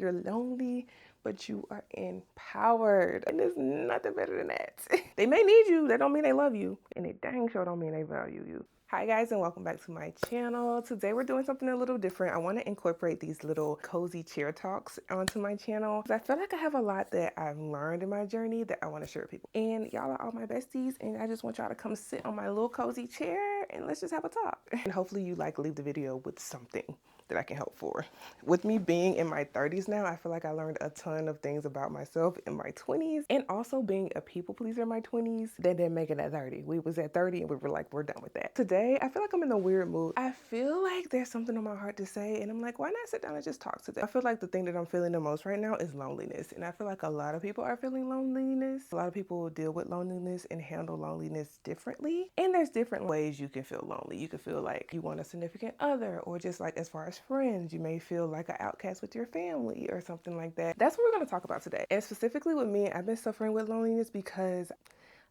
You're lonely, but you are empowered. And there's nothing better than that. They may need you. That don't mean they love you. And they dang sure don't mean they value you. Hi guys, and welcome back to my channel. Today we're doing something a little different. I want to incorporate these little cozy chair talks onto my channel. I feel like I have a lot that I've learned in my journey that I want to share with people. And y'all are all my besties, and I just want y'all to come sit on my little cozy chair and let's just have a talk. And hopefully you leave the video with something that I can help for. With me being in my 30s now, I feel like I learned a ton of things about myself in my 20s, and also being a people pleaser in my 20s that didn't make it at 30. We was at 30 and we were like, we're done with that. Today, I feel like I'm in a weird mood. I feel like there's something on my heart to say, and I'm like, why not sit down and just talk to them? I feel like the thing that I'm feeling the most right now is loneliness, and I feel like a lot of people are feeling loneliness. A lot of people deal with loneliness and handle loneliness differently, and there's different ways you can feel lonely. You can feel like you want a significant other, or just like as far as friends, you may feel like an outcast with your family or something like that. That's what we're going to talk about today. And specifically with me, I've been suffering with loneliness because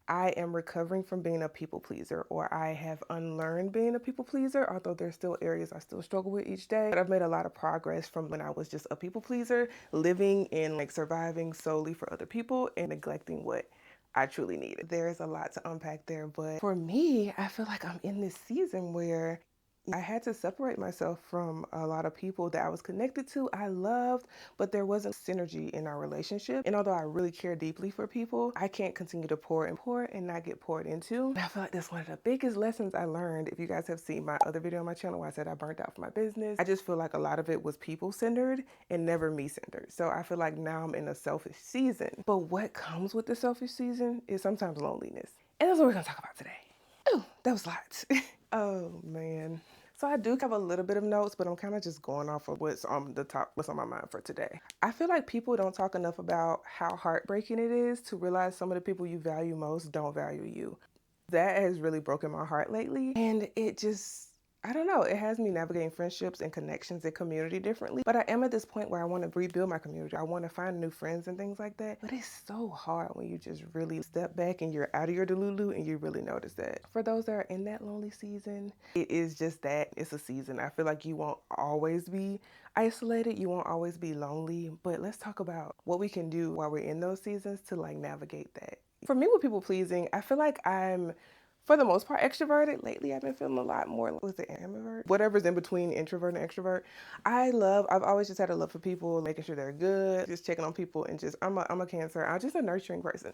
I am recovering from being a people pleaser, or I have unlearned being a people pleaser, although there's still areas I still struggle with each day. But I've made a lot of progress from when I was just a people pleaser, living and like surviving solely for other people and neglecting what I truly needed. There's a lot to unpack there, but for me, I feel like I'm in this season where I had to separate myself from a lot of people that I was connected to, I loved, but there wasn't synergy in our relationship. And although I really care deeply for people, I can't continue to pour and not get poured into. And I feel like that's one of the biggest lessons I learned. If you guys have seen my other video on my channel where I said I burnt out for my business, I just feel like a lot of it was people-centered and never me-centered. So I feel like now I'm in a selfish season. But what comes with the selfish season is sometimes loneliness. And that's what we're gonna talk about today. Oh, that was lots. Oh man. So I do have a little bit of notes, but I'm kind of just going off of what's on my mind for today. I feel like people don't talk enough about how heartbreaking it is to realize some of the people you value most don't value you. That has really broken my heart lately, and it just, I don't know, it has me navigating friendships and connections and community differently. But I am at this point where I want to rebuild my community. I want to find new friends and things like that. But it's so hard when you just really step back and you're out of your delulu and you really notice that. For those that are in that lonely season, it is just that. It's a season. I feel like you won't always be isolated. You won't always be lonely. But let's talk about what we can do while we're in those seasons to like navigate that. For me with people pleasing, I feel like I'm, for the most part, extroverted. Lately, I've been feeling a lot more, was it ambivert? Whatever's in between introvert and extrovert. I've always just had a love for people, making sure they're good, just checking on people, and just, I'm a Cancer. I'm just a nurturing person.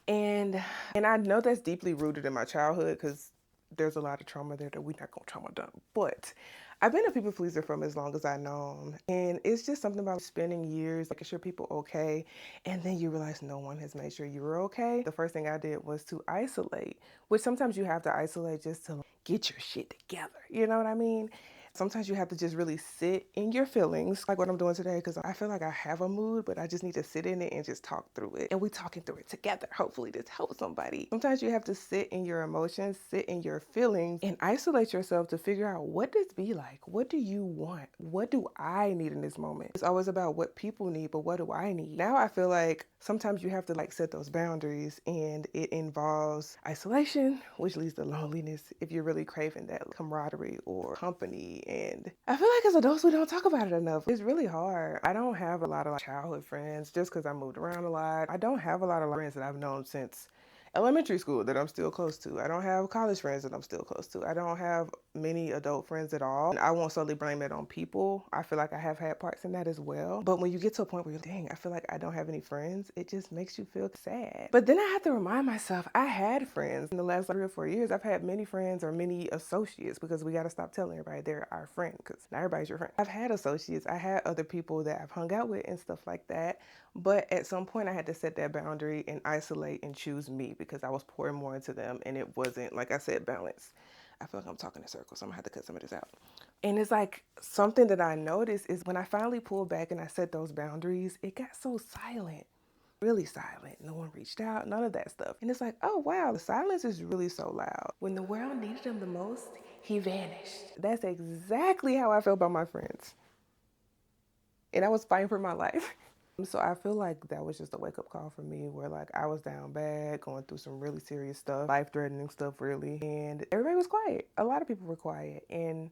And I know that's deeply rooted in my childhood because there's a lot of trauma there that we're not gonna trauma dump. But I've been a people pleaser from as long as I know, and it's just something about spending years making sure people are okay, and then you realize no one has made sure you were okay. The first thing I did was to isolate, which sometimes you have to isolate just to get your shit together. You know what I mean? Sometimes you have to just really sit in your feelings, like what I'm doing today, because I feel like I have a mood, but I just need to sit in it and just talk through it. And we're talking through it together. Hopefully this helps somebody. Sometimes you have to sit in your emotions, sit in your feelings, and isolate yourself to figure out, what does be like? What do you want? What do I need in this moment? It's always about what people need, but what do I need? Now I feel like sometimes you have to like set those boundaries, and it involves isolation, which leads to loneliness if you're really craving that camaraderie or company. And I feel like as adults, we don't talk about it enough. It's really hard. I don't have a lot of like childhood friends just because I moved around a lot. I don't have a lot of friends that I've known since elementary school that I'm still close to. I don't have college friends that I'm still close to. I don't have many adult friends at all. I won't solely blame it on people. I feel like I have had parts in that as well. But when you get to a point where you're, dang, I feel like I don't have any friends, it just makes you feel sad. But then I have to remind myself, I had friends in the last 3 or 4 years. I've had many friends or many associates, because we got to stop telling everybody they're our friend, because not everybody's your friend. I've had associates. I had other people that I've hung out with and stuff like that. But at some point I had to set that boundary and isolate and choose me, because I was pouring more into them and it wasn't, like I said, balanced. I feel like I'm talking in circles, so I'm gonna have to cut some of this out. And it's like something that I noticed is when I finally pulled back and I set those boundaries, it got so silent. Really silent. No one reached out, none of that stuff. And it's like, oh wow, the silence is really so loud. When the world needed him the most, he vanished. That's exactly how I feel about my friends. And I was fighting for my life. So I feel like that was just a wake-up call for me, where like I was down bad, going through some really serious stuff, life-threatening stuff really, and everybody was quiet. A lot of people were quiet, and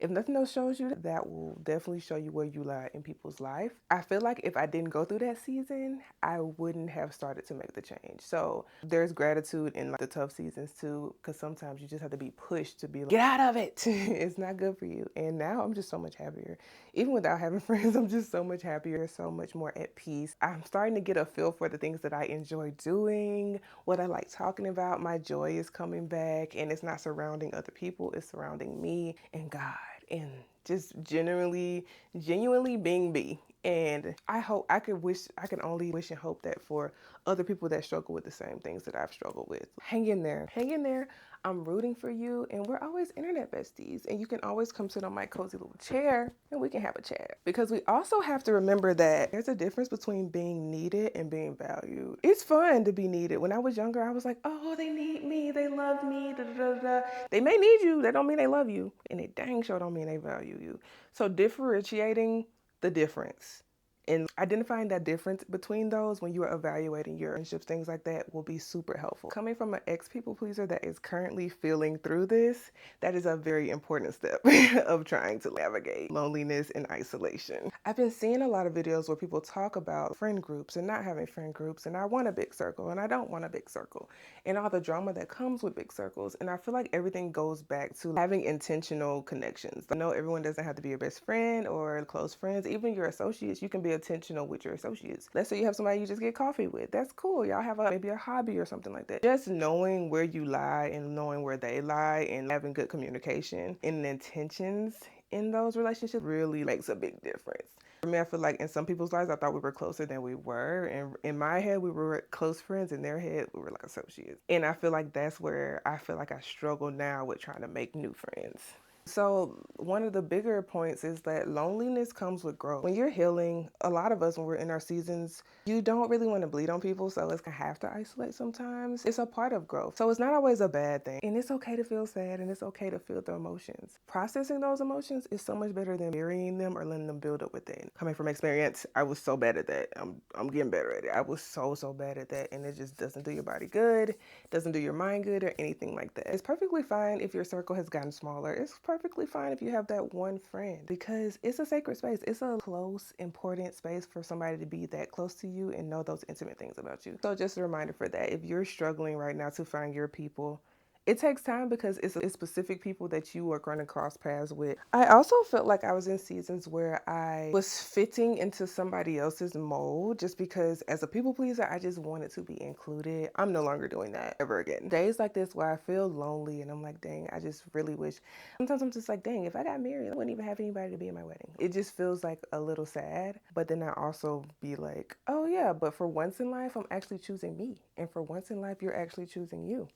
If nothing else shows you, that will definitely show you where you lie in people's life. I feel like if I didn't go through that season, I wouldn't have started to make the change. So there's gratitude in like the tough seasons too, because sometimes you just have to be pushed to be like, get out of it. It's not good for you. And now I'm just so much happier. Even without having friends, I'm just so much happier, so much more at peace. I'm starting to get a feel for the things that I enjoy doing, what I like talking about. My joy is coming back, and it's not surrounding other people, it's surrounding me and God, and just genuinely being me. And I can only wish and hope that for other people that struggle with the same things that I've struggled with. Hang in there. Hang in there. I'm rooting for you, and we're always internet besties, and you can always come sit on my cozy little chair and we can have a chat. Because we also have to remember that there's a difference between being needed and being valued. It's fun to be needed. When I was younger, I was like, oh, they need me, they love me, da da da da. They may need you, that don't mean they love you, and it dang sure don't mean they value you. So differentiating the difference and identifying that difference between those when you are evaluating your friendships, things like that, will be super helpful. Coming from an ex-people pleaser that is currently feeling through this, that is a very important step of trying to navigate loneliness and isolation. I've been seeing a lot of videos where people talk about friend groups and not having friend groups, and I want a big circle and I don't want a big circle, and all the drama that comes with big circles. And I feel like everything goes back to having intentional connections. I know everyone doesn't have to be your best friend or close friends. Even your associates, you can be intentional with your associates. Let's say you have somebody you just get coffee with. That's cool. Y'all have maybe a hobby or something like that. Just knowing where you lie and knowing where they lie and having good communication and intentions in those relationships really makes a big difference. For me, I feel like in some people's lives, I thought we were closer than we were. And in my head, we were close friends. In their head, we were like associates. And I feel like that's where I feel like I struggle now with trying to make new friends. So one of the bigger points is that loneliness comes with growth. When you're healing, a lot of us, when we're in our seasons, you don't really want to bleed on people, so it's gonna have to isolate sometimes. It's a part of growth. So it's not always a bad thing. And it's okay to feel sad, and it's okay to feel the emotions. Processing those emotions is so much better than burying them or letting them build up within. Coming from experience, I was so bad at that. I'm getting better at it. I was so bad at that, and it just doesn't do your body good, doesn't do your mind good, or anything like that. It's perfectly fine if your circle has gotten smaller. It's perfectly fine if you have that one friend, because it's a sacred space. It's a close, important space for somebody to be that close to you and know those intimate things about you. So just a reminder for that. If you're struggling right now to find your people, it takes time because it's specific people that you are going to cross paths with. I also felt like I was in seasons where I was fitting into somebody else's mold just because as a people pleaser, I just wanted to be included. I'm no longer doing that ever again. Days like this where I feel lonely and I'm like, dang, I just really wish. Sometimes I'm just like, dang, if I got married, I wouldn't even have anybody to be in my wedding. It just feels like a little sad. But then I also be like, oh yeah, but for once in life, I'm actually choosing me. And for once in life, you're actually choosing you.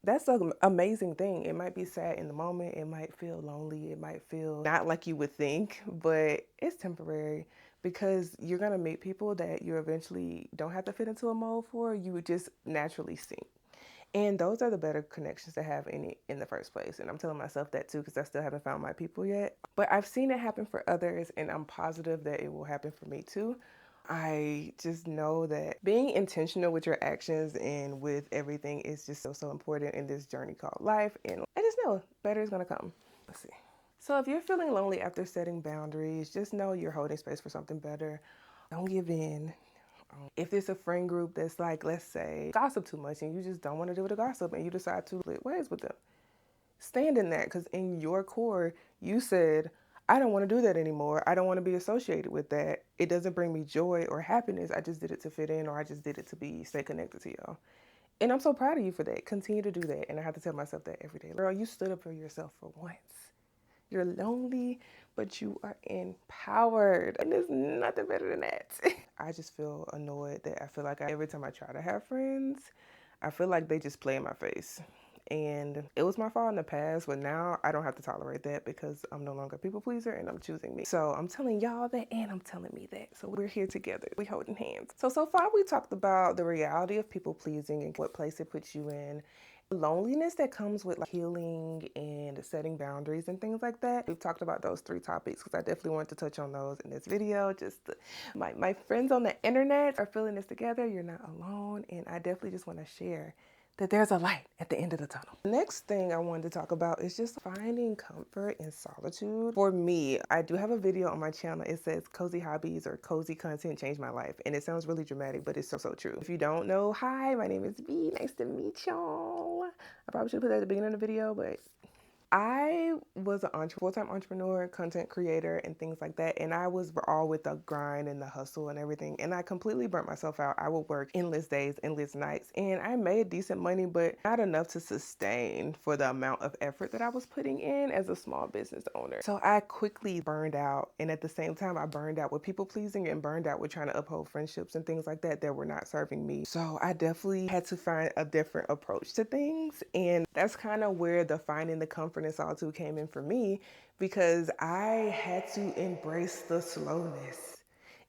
That's an amazing thing. It might be sad in the moment. It might feel lonely. It might feel not like you would think, but it's temporary because you're going to meet people that you eventually don't have to fit into a mold for. You would just naturally sync. And those are the better connections to have in the first place. And I'm telling myself that too because I still haven't found my people yet. But I've seen it happen for others, and I'm positive that it will happen for me too. I just know that being intentional with your actions and with everything is just so important in this journey called life. And I just know better is going to come. Let's see. So if you're feeling lonely after setting boundaries, just know you're holding space for something better. Don't give in. If it's a friend group that's like, let's say, gossip too much and you just don't want to deal with the gossip and you decide to split ways with them, stand in that, because in your core, you said, I don't want to do that anymore. I don't want to be associated with that. It doesn't bring me joy or happiness. I just did it to fit in, or I just did it to stay connected to y'all. And I'm so proud of you for that. Continue to do that. And I have to tell myself that every day. Girl, you stood up for yourself for once. You're lonely, but you are empowered. And there's nothing better than that. I just feel annoyed that I feel like every time I try to have friends, I feel like they just play in my face. And it was my fault in the past, but now I don't have to tolerate that because I'm no longer a people pleaser and I'm choosing me. So I'm telling y'all that, and I'm telling me that. So we're here together. We holding hands. So far we talked about the reality of people pleasing and what place it puts you in. Loneliness that comes with like healing and setting boundaries and things like that. We've talked about those 3 topics because I definitely wanted to touch on those in this video. My friends on the internet are feeling this together. You're not alone. And I definitely just want to share that there's a light at the end of the tunnel. The next thing I wanted to talk about is just finding comfort in solitude. For me, I do have a video on my channel. It says cozy hobbies or cozy content changed my life. And it sounds really dramatic, but it's so true. If you don't know, hi, my name is B. Nice to meet y'all. I probably should put that at the beginning of the video, but I was a full-time entrepreneur, content creator, and things like that. And I was all with the grind and the hustle and everything. And I completely burnt myself out. I would work endless days, endless nights. And I made decent money, but not enough to sustain for the amount of effort that I was putting in as a small business owner. So I quickly burned out. And at the same time, I burned out with people pleasing and burned out with trying to uphold friendships and things like that that were not serving me. So I definitely had to find a different approach to things. And that's kind of where the finding the comfort in solitude came in for me, because I had to embrace the slowness.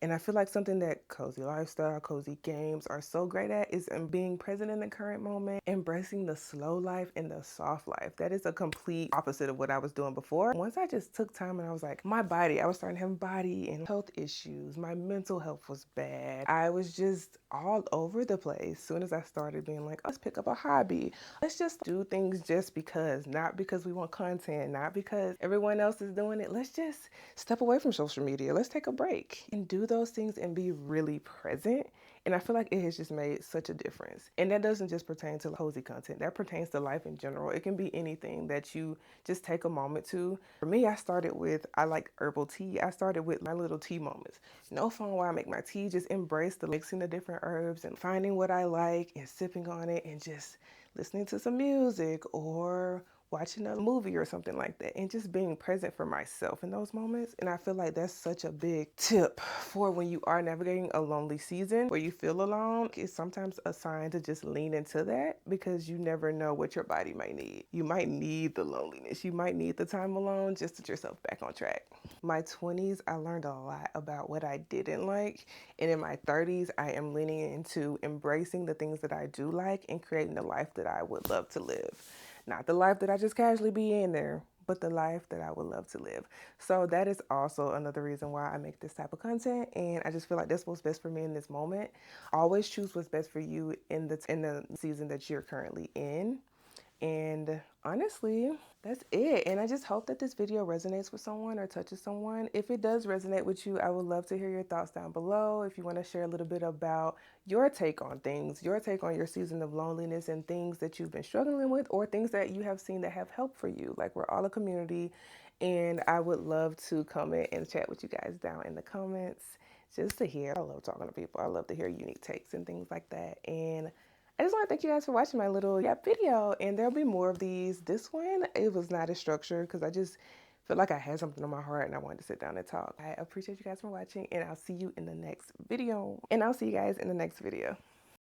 And I feel like something that cozy lifestyle, cozy games are so great at is being present in the current moment, embracing the slow life and the soft life. That is a complete opposite of what I was doing before. Once I just took time and I was like, I was starting to have body and health issues. My mental health was bad. I was just all over the place. As soon as I started being like, let's pick up a hobby. Let's just do things just because, not because we want content, not because everyone else is doing it. Let's just step away from social media. Let's take a break and do those things and be really present. And I feel like it has just made such a difference. And that doesn't just pertain to cozy content. That pertains to life in general. It can be anything that you just take a moment to. For me, I like herbal tea. I started with my little tea moments. No phone while I make my tea. Just embrace the mixing the different herbs and finding what I like and sipping on it and just listening to some music or watching a movie or something like that, and just being present for myself in those moments. And I feel like that's such a big tip for when you are navigating a lonely season where you feel alone. It's sometimes a sign to just lean into that, because you never know what your body might need. You might need the loneliness. You might need the time alone just to get yourself back on track. My 20s, I learned a lot about what I didn't like. And in my 30s, I am leaning into embracing the things that I do like and creating the life that I would love to live. Not the life that I just casually be in there, but the life that I would love to live. So that is also another reason why I make this type of content. And I just feel like that's what's best for me in this moment. Always choose what's best for you in the season that you're currently in. And honestly, that's it. And I just hope that this video resonates with someone or touches someone. If it does resonate with you, I would love to hear your thoughts down below. If you want to share a little bit about your take on things, your take on your season of loneliness and things that you've been struggling with, or things that you have seen that have helped for you. Like, we're all a community, and I would love to comment and chat with you guys down in the comments just to hear. I love talking to people. I love to hear unique takes and things like that. And I just want to thank you guys for watching my little video, and there'll be more of these. This one, it was not as structured because I just felt like I had something on my heart and I wanted to sit down and talk. I appreciate you guys for watching, and I'll see you in the next video.